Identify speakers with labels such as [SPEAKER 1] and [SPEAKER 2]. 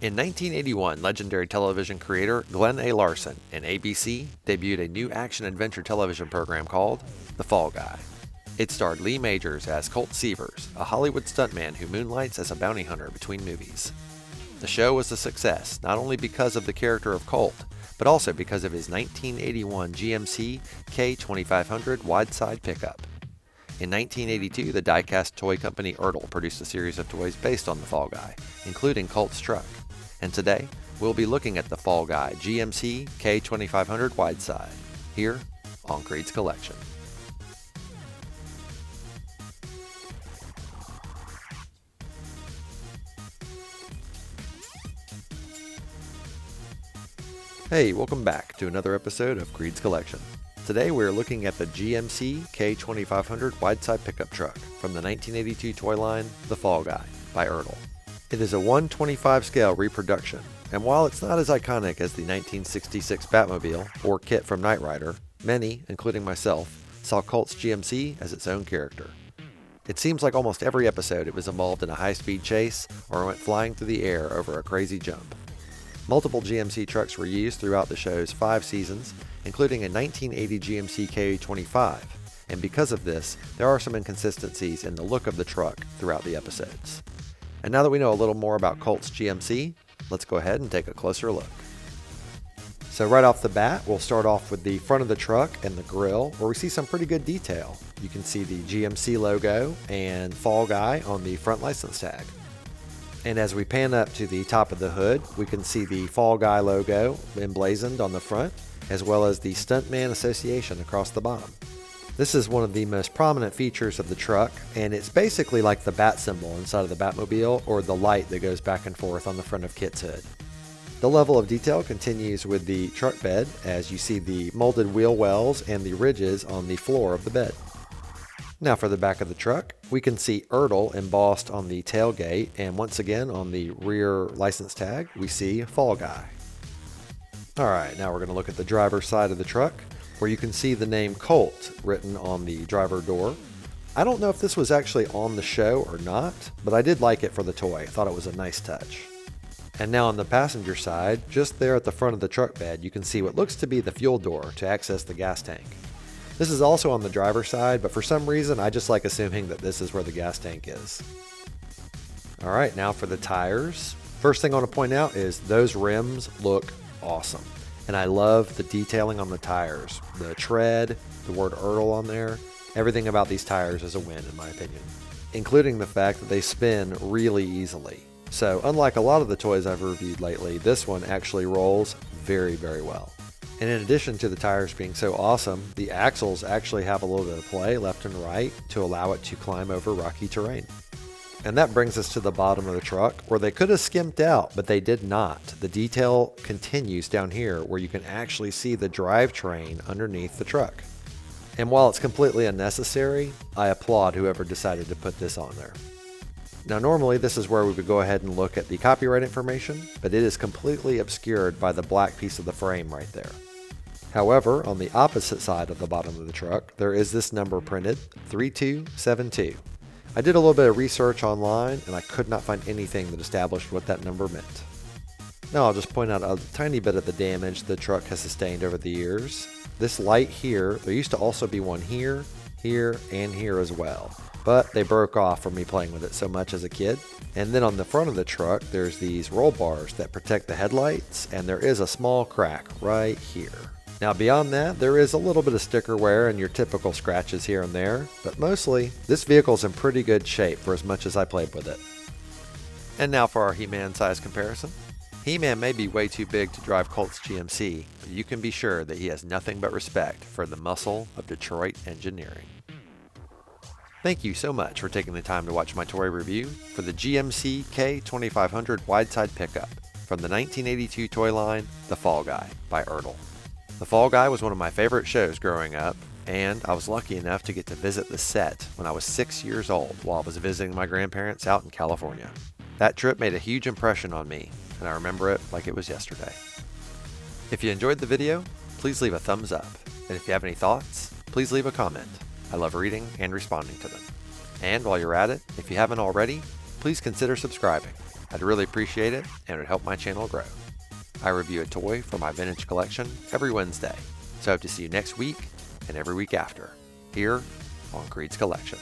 [SPEAKER 1] In 1981, legendary television creator Glenn A. Larson and ABC debuted a new action-adventure television program called The Fall Guy. It starred Lee Majors as Colt Seavers, a Hollywood stuntman who moonlights as a bounty hunter between movies. The show was a success not only because of the character of Colt, but also because of his 1981 GMC K-2500 Wideside pickup. In 1982, the die-cast toy company Ertl produced a series of toys based on the Fall Guy, including Colt's truck. And today, we'll be looking at the Fall Guy GMC K-2500 Wideside, here on KREED'S Collection. Hey, welcome back to another episode of KREED'S Collection. Today we're looking at the GMC K-2500 Wideside pickup truck from the 1982 toy line, The Fall Guy, by Ertl. It is a 1/25 scale reproduction, and while it's not as iconic as the 1966 Batmobile or Kit from Knight Rider, many, including myself, saw Colt's GMC as its own character. It seems like almost every episode it was involved in a high-speed chase or went flying through the air over a crazy jump. Multiple GMC trucks were used throughout the show's 5 seasons, including a 1980 GMC K-25, and because of this, there are some inconsistencies in the look of the truck throughout the episodes. And now that we know a little more about Colt's GMC, let's go ahead and take a closer look. So right off the bat, we'll start off with the front of the truck and the grille, where we see some pretty good detail. You can see the GMC logo and Fall Guy on the front license tag. And as we pan up to the top of the hood, we can see the Fall Guy logo emblazoned on the front, as well as the Stuntman Association across the bottom. This is one of the most prominent features of the truck, and it's basically like the bat symbol inside of the Batmobile or the light that goes back and forth on the front of Kit's hood. The level of detail continues with the truck bed, as you see the molded wheel wells and the ridges on the floor of the bed. Now for the back of the truck, we can see Ertl embossed on the tailgate, and once again on the rear license tag, we see Fall Guy. Alright, now we're going to look at the driver's side of the truck, where you can see the name Colt written on the driver door. I don't know if this was actually on the show or not, but I did like it for the toy. I thought it was a nice touch. And now on the passenger side, just there at the front of the truck bed, you can see what looks to be the fuel door to access the gas tank. This is also on the driver's side, but for some reason I just like assuming that this is where the gas tank is. Alright, now for the tires. First thing I want to point out is those rims look awesome. And I love the detailing on the tires. The tread, the word Ertl on there, everything about these tires is a win in my opinion. Including the fact that they spin really easily. So unlike a lot of the toys I've reviewed lately, this one actually rolls very, very well. And in addition to the tires being so awesome, the axles actually have a little bit of play left and right to allow it to climb over rocky terrain. And that brings us to the bottom of the truck, where they could have skimped out, but they did not. The detail continues down here, where you can actually see the drivetrain underneath the truck. And while it's completely unnecessary, I applaud whoever decided to put this on there. Now normally this is where we would go ahead and look at the copyright information, but it is completely obscured by the black piece of the frame right there. However, on the opposite side of the bottom of the truck, there is this number printed, 3272. I did a little bit of research online, and I could not find anything that established what that number meant. Now I'll just point out a tiny bit of the damage the truck has sustained over the years. This light here, there used to also be one here, here, and here as well. But they broke off from me playing with it so much as a kid. And then on the front of the truck, there's these roll bars that protect the headlights, and there is a small crack right here. Now beyond that, there is a little bit of sticker wear and your typical scratches here and there, but mostly, this vehicle's in pretty good shape for as much as I played with it. And now for our He-Man size comparison. He-Man may be way too big to drive Colt's GMC, but you can be sure that he has nothing but respect for the muscle of Detroit engineering. Thank you so much for taking the time to watch my toy review for the GMC K-2500 Wideside pickup from the 1982 toy line, The Fall Guy by Ertl. The Fall Guy was one of my favorite shows growing up, and I was lucky enough to get to visit the set when I was 6 years old while I was visiting my grandparents out in California. That trip made a huge impression on me, and I remember it like it was yesterday. If you enjoyed the video, please leave a thumbs up, and if you have any thoughts, please leave a comment. I love reading and responding to them. And while you're at it, if you haven't already, please consider subscribing. I'd really appreciate it and it would help my channel grow. I review a toy for my vintage collection every Wednesday, so I hope to see you next week and every week after, here on Creed's Collection.